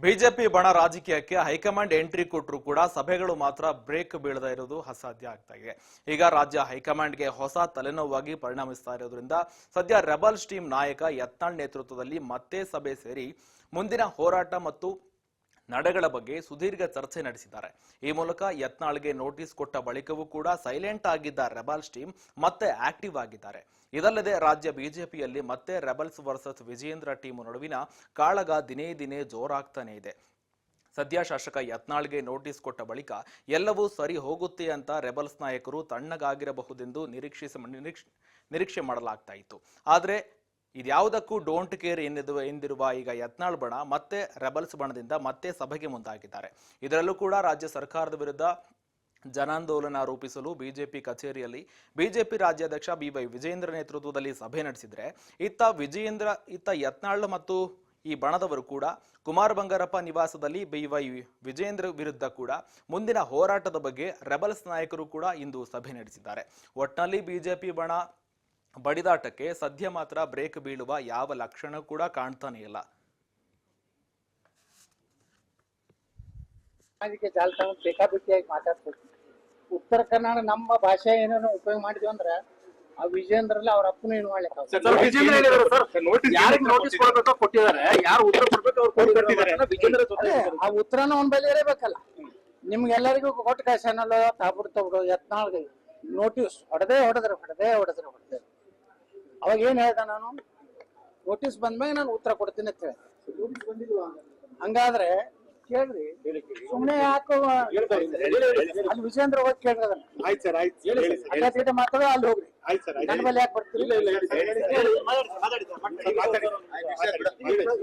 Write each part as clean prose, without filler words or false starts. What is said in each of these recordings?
BJP ಬಣ ರಾಜಕೀಯಕ್ಕೆ high command entry ಕೊಟ್ಟರು ಕೂಡ ಸಭೆಗಳು ಮಾತ್ರ ಬ್ರೇಕ್ ಬೀಳದ ಇರೋದು ಅಸಾಧ್ಯ ಆಗ್ತಾ ಇದೆ. ಈಗ ರಾಜ್ಯ ಹೈಕಮಾಂಡ್ಗೆ ಹೊಸ ತಲೆನೋವಾಗಿ ಪರಿಣಮಿಸ್ತಾ ಇರೋದ್ರಿಂದ ಸದ್ಯ ರೆಬಲ್ಸ್ ಟೀಮ್ ನಾಯಕ ಯತ್ನಾಳ್ ನೇತೃತ್ವದಲ್ಲಿ ಮತ್ತೆ ಸಭೆ ಸೇರಿ ಮುಂದಿನ ಹೋರಾಟ ಮತ್ತು ನಡೆಗಳ ಬಗ್ಗೆ ಸುದೀರ್ಘ ಚರ್ಚೆ ನಡೆಸಿದ್ದಾರೆ. ಈ ಮೂಲಕ ಯತ್ನಾಳ್ಗೆ ನೋಟಿಸ್ ಕೊಟ್ಟ ಬಳಿಕವೂ ಕೂಡ ಸೈಲೆಂಟ್ ಆಗಿದ್ದ ರೆಬಲ್ಸ್ ಟೀಮ್ ಮತ್ತೆ ಆಕ್ಟಿವ್ ಆಗಿದ್ದಾರೆ. ಇದಲ್ಲದೆ ರಾಜ್ಯ ಬಿಜೆಪಿಯಲ್ಲಿ ಮತ್ತೆ ರೆಬಲ್ಸ್ ವರ್ಸಸ್ ವಿಜಯೇಂದ್ರ ಟೀಮ್ ನಡುವಿನ ಕಾಳಗ ದಿನೇ ದಿನೇ ಜೋರಾಗ್ತಾನೆ ಇದೆ. ಸದ್ಯ ಶಾಸಕ ಯತ್ನಾಳ್ಗೆ ನೋಟಿಸ್ ಕೊಟ್ಟ ಬಳಿಕ ಎಲ್ಲವೂ ಸರಿ ಹೋಗುತ್ತೆ ಅಂತ ರೆಬಲ್ಸ್ ನಾಯಕರು ತಣ್ಣಗಾಗಿರಬಹುದೆಂದು ನಿರೀಕ್ಷೆ ಮಾಡಲಾಗ್ತಾ ಇತ್ತು. ಆದರೆ ಇದ್ಯಾವುದಕ್ಕೂ ಡೋಂಟ್ ಕೇರ್ ಎಂದಿರುವ ಈಗ ಯತ್ನಾಳ್ ಬಣ ಮತ್ತೆ ರೆಬಲ್ಸ್ ಬಣದಿಂದ ಮತ್ತೆ ಸಭೆಗೆ ಮುಂದಾಗಿದ್ದಾರೆ. ಇದರಲ್ಲೂ ಕೂಡ ರಾಜ್ಯ ಸರ್ಕಾರದ ವಿರುದ್ಧ ಜನಾಂದೋಲನ ರೂಪಿಸಲು ಬಿಜೆಪಿ ಕಚೇರಿಯಲ್ಲಿ ಬಿಜೆಪಿ ರಾಜ್ಯಾಧ್ಯಕ್ಷ BY ವಿಜಯೇಂದ್ರ ನೇತೃತ್ವದಲ್ಲಿ ಸಭೆ ನಡೆಸಿದ್ರೆ ಇತ್ತ ಯತ್ನಾಳ್ ಮತ್ತು ಈ ಬಣದವರು ಕೂಡ ಕುಮಾರ್ ಬಂಗಾರಪ್ಪ ನಿವಾಸದಲ್ಲಿ BY ವಿಜಯೇಂದ್ರ ವಿರುದ್ಧ ಕೂಡ ಮುಂದಿನ ಹೋರಾಟದ ಬಗ್ಗೆ ರೆಬಲ್ಸ್ ನಾಯಕರು ಕೂಡ ಇಂದು ಸಭೆ ನಡೆಸಿದ್ದಾರೆ. ಒಟ್ನಲ್ಲಿ ಬಿಜೆಪಿ ಬಣ ಬಡಿದಾಟಕ್ಕೆ ಸದ್ಯ ಮಾತ್ರ ಬ್ರೇಕ್ ಬೀಳುವ ಯಾವ ಲಕ್ಷಣ ಕೂಡ ಕಾಣ್ತಾನೆ ಇಲ್ಲ. ಬೇಕಾಬಿಟ್ಟಿಯಾಗಿ ಮಾತಾಡ್ತೀವಿ. ಉತ್ತರ ಕನ್ನಡ ನಮ್ಮ ಭಾಷೆ ಏನೇನೋ ಉಪಯೋಗ ಮಾಡಿದ್ವಿ ಅಂದ್ರೆ ಆ ವಿಜೇಂದ್ರಲ್ಲ ಅವ್ರ ಅಪ್ಪನ ಏನು ಮಾಡ್ಲಿಕ್ಕೆ ಆ ಉತ್ತರನ ಒಂದ್ ಬಳಿ ಇರಬೇಕಲ್ಲ. ನಿಮ್ಗೆಲ್ಲರಿಗೂ ಕೊಟ್ಟು ಕಾಸನಲ್ಲ ತಾಬಿಡ್ತವ್ರು ಯತ್ನಾಳ್ಗೆ ನೋಟಿಸ್ ಹೊಡೆದೇ ಅವಾಗ ಏನ್ ಹೇಳ್ದ, ನಾನು ನೋಟಿಸ್ ಬಂದ್ಮೇಲೆ ನಾನು ಉತ್ತರ ಕೊಡ್ತೀನಿ ಅಂತ ಹೇಳಿ. ಹಂಗಾದ್ರೆ ಕೇಳ್ರಿ, ಸುಮ್ನೆ ಯಾಕೋ ಅಲ್ಲಿ ವಿಜೇಂದ್ರ ಹೋಗಿ ಕೇಳ್ರಿ ಅದನ್ನ ಮಾತಾಡೋ ಅಲ್ಲಿ ಹೋಗ್ರಿ. ನನ್ನ ಮೇಲೆ ಯಾಕೆ ಬರ್ತೀರಿ?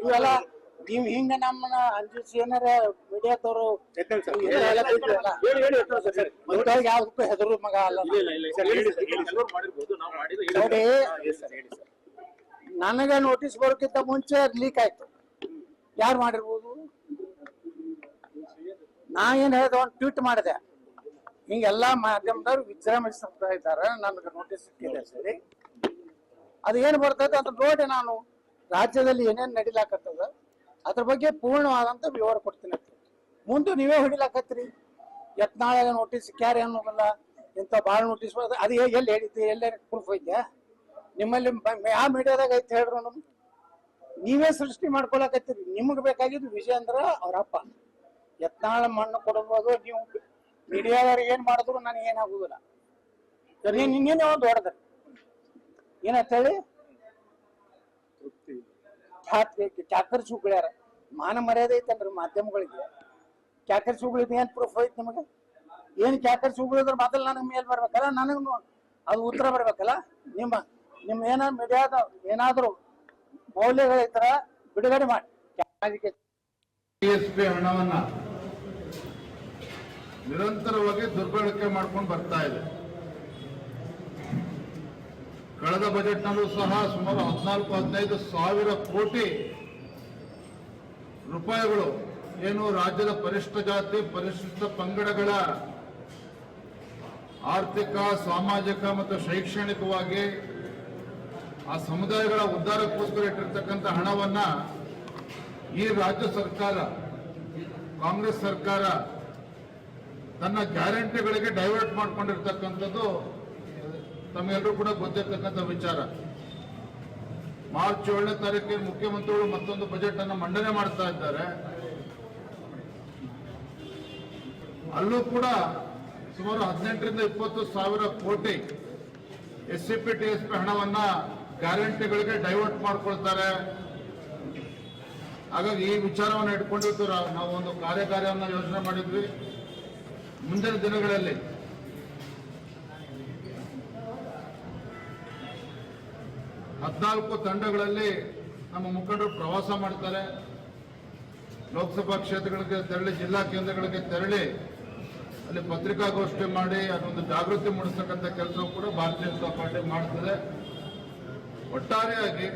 ಇವೆಲ್ಲ ನೀವ್ ಹಿಂಗ ನಮ್ಮನ್ನ ಅಂಜಿಸಿ ಏನಾರ ಮೀಡಿಯಾದವರು ಯಾವ್ದಕ್ಕೂ ಹೆದರು ಮಗ ಅಲ್ಲ. ನೋಡಿ, ನನಗ ನೋಟಿಸ್ ಬರೋಕ್ಕಿಂತ ಮುಂಚೆ ಲೀಕ್ ಆಯ್ತು. ಯಾರು ಮಾಡಿರ್ಬೋದು? ನಾ ಏನ್ ಹೇಳ್ದೆ, ಒಂದು ಟ್ವೀಟ್ ಮಾಡಿದೆ, ಹಿಂಗೆಲ್ಲಾ ಮಾಧ್ಯಮದವ್ರು ವಿಜೃಂಭಿಸ್ತಾ ಇದ್ದಾರೆ, ನನಗೆ ನೋಟಿಸ್ ಸಿಕ್ಕಿದೆ. ಸರಿ, ಅದು ಏನ್ ಬರ್ತೈತೆ ಅಂತ ನೋಡಿ ನಾನು ರಾಜ್ಯದಲ್ಲಿ ಏನೇನ್ ನಡಿಲಾಕತ್ತದ ಅದ್ರ ಬಗ್ಗೆ ಪೂರ್ಣವಾದಂತ ವಿವರ ಕೊಡ್ತೀನಿ. ಮುಂದೆ ನೀವೇ ಹೊಡಿಲಾಕತ್ರಿ, ಯತ್ನಾಳ ನೋಟಿಸ್ ಸಿಕ್ಕ್ಯಾರ ಅನ್ನೋದಲ್ಲ, ಇಂಥ ಭಾಳ ನೋಟಿಸ್ ಅದು ಎಲ್ಲಿ ಹೇಳಿದ್ರಿ, ಎಲ್ಲೇ ಪ್ರೂಫ್ ಐತೆ ನಿಮ್ಮಲ್ಲಿ? ಯಾವ ಮೀಡಿಯಾದಾಗ ಐತೆ ಹೇಳ್ರು? ನಮ್ ನೀವೇ ಸೃಷ್ಟಿ ಮಾಡ್ಕೊಳಕತ್ತೀರಿ. ನಿಮಗ್ ಬೇಕಾಗಿದ್ದು ವಿಜಯೇಂದ್ರ ಅವ್ರ ಅಪ್ಪ. ಯತ್ನಾಳ ಮಣ್ಣು ಕೊಡಬಹುದು, ನೀವು ಮೀಡಿಯಾದವ್ರಿಗೆ ಏನ್ ಮಾಡಿದ್ರು ನನಗೆ ಏನಾಗುದಿಲ್ಲ. ನಿನ್ನೇನೆ ಒಂದು ಹೊಡೆದ್ರಿ ಏನಂತ ಹೇಳಿ ಚಾಕರ್ ಸುಗ್ಳ್ಯಾರ. ಮಾನ ಮರ್ಯಾದೆ ಐತಲ್ರಿ ಮಾಧ್ಯಮಗಳಿಗೆ? ಚಾಕರ್ ಸುಗಳಿದ್ ಏನ್ ಪ್ರೂಫ್ ಐತಿ ನಿಮಗೆ? ಏನ್ ಚಾಕರ್ ಸುಗಳಿದ್ರ ಮೊದಲು ನನಗೆ ಮೇಲ್ ಬರ್ಬೇಕಲ್ಲ, ನನಗೂ ಅದು ಉತ್ತರ ಬರ್ಬೇಕಲ್ಲ. ನಿಮ್ಮ ಮೀಡಿಯಾದ ಏನಾದ್ರು ಮೌಲ್ಯಗಳಿದ್ರ ಬಿಡುಗಡೆ ಮಾಡಿ. TSP ಹಣವನ್ನ ನಿರಂತರವಾಗಿ ದುರ್ಬಳಕೆ ಮಾಡ್ಕೊಂಡು ಬರ್ತಾ ಇದೆ. ಕಳೆದ ಬಜೆಟ್ನಲ್ಲೂ ಸಹ ಸುಮಾರು 14-15 ಸಾವಿರ ಕೋಟಿ ರೂಪಾಯಿಗಳು ಏನು ರಾಜ್ಯದ ಪರಿಶಿಷ್ಟ ಜಾತಿ ಪರಿಶಿಷ್ಟ ಪಂಗಡಗಳ ಆರ್ಥಿಕ, ಸಾಮಾಜಿಕ ಮತ್ತು ಶೈಕ್ಷಣಿಕವಾಗಿ ಆ ಸಮುದಾಯಗಳ ಉದ್ಧಾರಕ್ಕೋಸ್ಕರ ಇಟ್ಟಿರ್ತಕ್ಕಂಥ ಹಣವನ್ನ ಈ ರಾಜ್ಯ ಸರ್ಕಾರ, ಕಾಂಗ್ರೆಸ್ ಸರ್ಕಾರ ತನ್ನ ಗ್ಯಾರಂಟಿಗಳಿಗೆ ಡೈವರ್ಟ್ ಮಾಡ್ಕೊಂಡಿರ್ತಕ್ಕಂಥದ್ದು ತಮಗೆಲ್ಲರೂ ಕೂಡ ಗೊತ್ತಿರ್ತಕ್ಕಂಥ ವಿಚಾರ. ಮಾರ್ಚ್ 7ನೇ ತಾರೀಕಿಗೆ ಮುಖ್ಯಮಂತ್ರಿಗಳು ಮತ್ತೊಂದು ಬಜೆಟ್ ಅನ್ನು ಮಂಡನೆ ಮಾಡ್ತಾ ಇದ್ದಾರೆ. ಅಲ್ಲೂ ಕೂಡ ಸುಮಾರು 18-20 ಸಾವಿರ ಕೋಟಿ SCP TSP ಹಣವನ್ನ ಗ್ಯಾರಂಟಿಗಳಿಗೆ ಡೈವರ್ಟ್ ಮಾಡ್ಕೊಳ್ತಾರೆ. ಹಾಗಾಗಿ ಈ ವಿಚಾರವನ್ನು ಇಟ್ಕೊಂಡಿದ್ದು ನಾವು ಒಂದು ಕಾರ್ಯಕಾರಿಯನ್ನ ಯೋಜನೆ ಮಾಡಿದ್ವಿ. ಮುಂದಿನ ದಿನಗಳಲ್ಲಿ ಹದಿನಾಲ್ಕು ತಂಡಗಳಲ್ಲಿ ನಮ್ಮ ಮುಖಂಡರು ಪ್ರವಾಸ ಮಾಡ್ತಾರೆ. ಲೋಕಸಭಾ ಕ್ಷೇತ್ರಗಳಿಗೆ ತೆರಳಿ, ಜಿಲ್ಲಾ ಕೇಂದ್ರಗಳಿಗೆ ತೆರಳಿ ಅಲ್ಲಿ ಪತ್ರಿಕಾಗೋಷ್ಠಿ ಮಾಡಿ ಅದೊಂದು ಜಾಗೃತಿ ಮೂಡಿಸ್ತಕ್ಕಂಥ ಕೆಲಸವೂ ಕೂಡ ಭಾರತೀಯ ಜನತಾ ಪಾರ್ಟಿ ಮಾಡ್ತದೆ. ಒಟ್ಟಾರೆಯಾಗಿ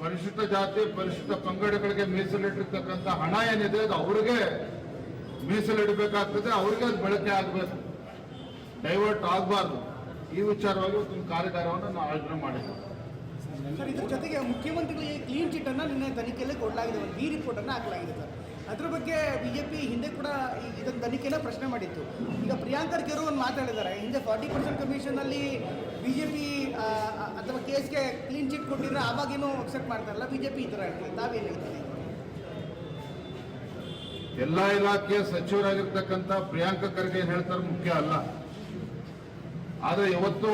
ಪರಿಶಿಷ್ಟ ಜಾತಿ ಪರಿಶಿಷ್ಟ ಪಂಗಡಗಳಿಗೆ ಮೀಸಲಿಟ್ಟಿರ್ತಕ್ಕಂಥ ಹಣ ಏನಿದೆ ಅದು ಅವ್ರಿಗೆ ಮೀಸಲಿಡಬೇಕಾಗ್ತದೆ, ಅವ್ರಿಗೆ ಅದು ಬಳಕೆ ಆಗಬೇಕು, ಡೈವರ್ಟ್ ಆಗಬಾರ್ದು. ಈ ವಿಚಾರವಾಗಿ ಒಂದು ಕಾರ್ಯಾಗಾರವನ್ನು ನಾವು ಆಯೋಜನೆ ಮಾಡಿದ್ದೇವೆ. ಸರ್, ಇದ್ರ ಜೊತೆಗೆ ಮುಖ್ಯಮಂತ್ರಿಗಳಿಗೆ ಕ್ಲೀನ್ ಚಿಟ್ ಅನ್ನು ನಿನ್ನೆ ತನಿಖೆಯಲ್ಲಿ ಕೊಡಲಾಗಿದೆ, ಒಂದು ಬಿ ರಿಪೋರ್ಟ್ ಅನ್ನು ಹಾಕಲಾಗಿದೆ ಸರ್. ಅದ್ರ ಬಗ್ಗೆ ಬಿಜೆಪಿ ಹಿಂದೆ ಕೂಡ ಇದನ್ನ ತನಿಖೆನ ಪ್ರಶ್ನೆ ಮಾಡಿತ್ತು. ಈಗ ಪ್ರಿಯಾಂಕ್ ಖರ್ಗೆ ಅವರು ಒಂದು ಮಾತಾಡಿದ್ದಾರೆ, ಹಿಂದೆ 40% ಕಮಿಷನಲ್ಲಿ ಬಿಜೆಪಿ ಅಥವಾ ಕೇಸ್ಗೆ ಕ್ಲೀನ್ ಚಿಟ್ ಕೊಟ್ಟಿದ್ರೆ ಆವಾಗೇನೂ ಅಕ್ಸೆಪ್ಟ್ ಮಾಡ್ತಾರಲ್ಲ ಬಿಜೆಪಿ ಈ ಥರ ಹೇಳ್ತಾರೆ, ತಾವೇನು ಹೇಳ್ತೀರಿ? ಎಲ್ಲಾ ಇಲಾಖೆಯ ಸಚಿವರಾಗಿರ್ತಕ್ಕಂಥ ಪ್ರಿಯಾಂಕ ಖರ್ಗೆ ಹೇಳ್ತಾರೆ ಮುಖ್ಯ ಅಲ್ಲ. ಆದ್ರೆ ಇವತ್ತು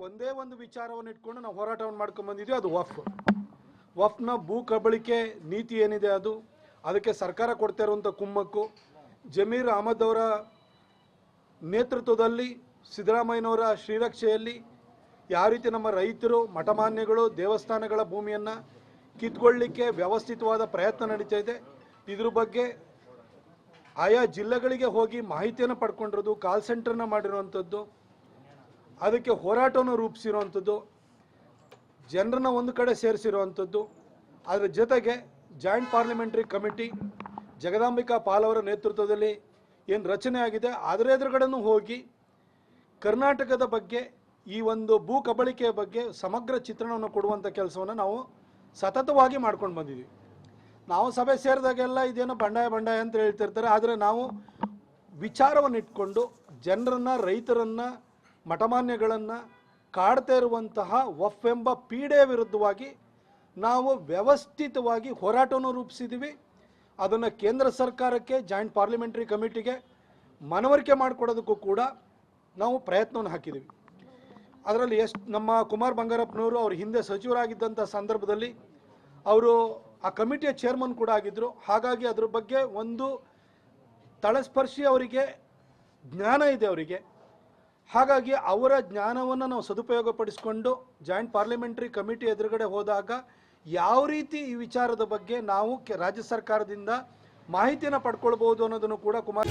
ಒಂದೇ ಒಂದು ವಿಚಾರವನ್ನು ಇಟ್ಕೊಂಡು ನಾವು ಹೋರಾಟವನ್ನು ಮಾಡ್ಕೊಂಡು ಬಂದಿದ್ವಿ, ಅದು ವಫ್ನ ಭೂ ಕಬಳಿಕೆ ನೀತಿ ಏನಿದೆ ಅದಕ್ಕೆ ಸರ್ಕಾರ ಕೊಡ್ತಾ ಇರುವಂಥ ಕುಮ್ಮಕ್ಕು, ಜಮೀರ್ ಅಹಮದ್ ಅವರ ನೇತೃತ್ವದಲ್ಲಿ ಸಿದ್ದರಾಮಯ್ಯನವರ ಶ್ರೀರಕ್ಷೆಯಲ್ಲಿ ಯಾವ ರೀತಿ ನಮ್ಮ ರೈತರು, ಮಠಮಾನ್ಯಗಳು, ದೇವಸ್ಥಾನಗಳ ಭೂಮಿಯನ್ನು ಕಿತ್ಕೊಳ್ಳಿಕ್ಕೆ ವ್ಯವಸ್ಥಿತವಾದ ಪ್ರಯತ್ನ ನಡೀತಾ ಇದೆ. ಇದ್ರ ಬಗ್ಗೆ ಆಯಾ ಜಿಲ್ಲೆಗಳಿಗೆ ಹೋಗಿ ಮಾಹಿತಿಯನ್ನು ಪಡ್ಕೊಂಡಿರೋದು, ಕಾಲ್ ಸೆಂಟರ್ನ ಮಾಡಿರುವಂಥದ್ದು, ಅದಕ್ಕೆ ಹೋರಾಟವನ್ನು ರೂಪಿಸಿರುವಂಥದ್ದು, ಜನರನ್ನ ಒಂದು ಕಡೆ ಸೇರಿಸಿರುವಂಥದ್ದು. ಅದರ ಜೊತೆಗೆ joint parliamentary committee Jagadambika Pal ಅವರ ನೇತೃತ್ವದಲ್ಲಿ ಏನು ರಚನೆ ಆಗಿದೆ, ಅದರ ಎದುರುಗಡೆನೂ ಹೋಗಿ ಕರ್ನಾಟಕದ ಬಗ್ಗೆ, ಈ ಒಂದು ಭೂ ಕಬಳಿಕೆಯ ಬಗ್ಗೆ ಸಮಗ್ರ ಚಿತ್ರಣವನ್ನು ಕೊಡುವಂಥ ಕೆಲಸವನ್ನು ನಾವು ಸತತವಾಗಿ ಮಾಡ್ಕೊಂಡು ಬಂದಿದ್ದೀವಿ. ನಾವು ಸಭೆ ಸೇರಿದಾಗೆಲ್ಲ ಇದೇನೋ ಬಂಡಾಯ ಅಂತ ಹೇಳ್ತಿರ್ತಾರೆ, ಆದರೆ ನಾವು ವಿಚಾರವನ್ನು ಇಟ್ಕೊಂಡು ಜನರನ್ನು, ರೈತರನ್ನು, ಮಠಮಾನ್ಯಗಳನ್ನು ಕಾಡ್ತಾ ಇರುವಂತಹ ವಫ್ ಎಂಬ ಪೀಡೆಯ ವಿರುದ್ಧವಾಗಿ ನಾವು ವ್ಯವಸ್ಥಿತವಾಗಿ ಹೋರಾಟವನ್ನು ರೂಪಿಸಿದ್ದೀವಿ. ಅದನ್ನು ಕೇಂದ್ರ ಸರ್ಕಾರಕ್ಕೆ, ಜಾಯಿಂಟ್ ಪಾರ್ಲಿಮೆಂಟರಿ ಕಮಿಟಿಗೆ ಮನವರಿಕೆ ಮಾಡಿಕೊಡೋದಕ್ಕೂ ಕೂಡ ನಾವು ಪ್ರಯತ್ನವನ್ನು ಹಾಕಿದ್ದೀವಿ. ಅದರಲ್ಲಿ ನಮ್ಮ ಕುಮಾರ್ ಬಂಗಾರಪ್ಪನವರು ಅವ್ರ ಹಿಂದೆ ಸಚಿವರಾಗಿದ್ದಂಥ ಸಂದರ್ಭದಲ್ಲಿ ಅವರು ಆ ಕಮಿಟಿಯ ಚೇರ್ಮನ್ ಕೂಡ ಆಗಿದ್ದರು. ಹಾಗಾಗಿ ಅದ್ರ ಬಗ್ಗೆ ಒಂದು ತಳಸ್ಪರ್ಶಿ ಅವರಿಗೆ ಜ್ಞಾನ ಇದೆ ಅವರಿಗೆ. ಹಾಗಾಗಿ ಅವರ ಜ್ಞಾನವನ್ನು ನಾವು ಸದುಪಯೋಗಪಡಿಸಿಕೊಂಡು ಜಾಯಿಂಟ್ ಪಾರ್ಲಿಮೆಂಟರಿ ಕಮಿಟಿ ಎದುರುಗಡೆ ಹೋದಾಗ ಯಾವ ರೀತಿ ಈ ವಿಚಾರದ ಬಗ್ಗೆ ನಾವು ರಾಜ್ಯ ಸರ್ಕಾರದಿಂದ ಮಾಹಿತಿಯನ್ನು ಪಡ್ಕೊಳ್ಬೋದು ಅನ್ನೋದನ್ನು ಕೂಡ ಕುಮಾರ್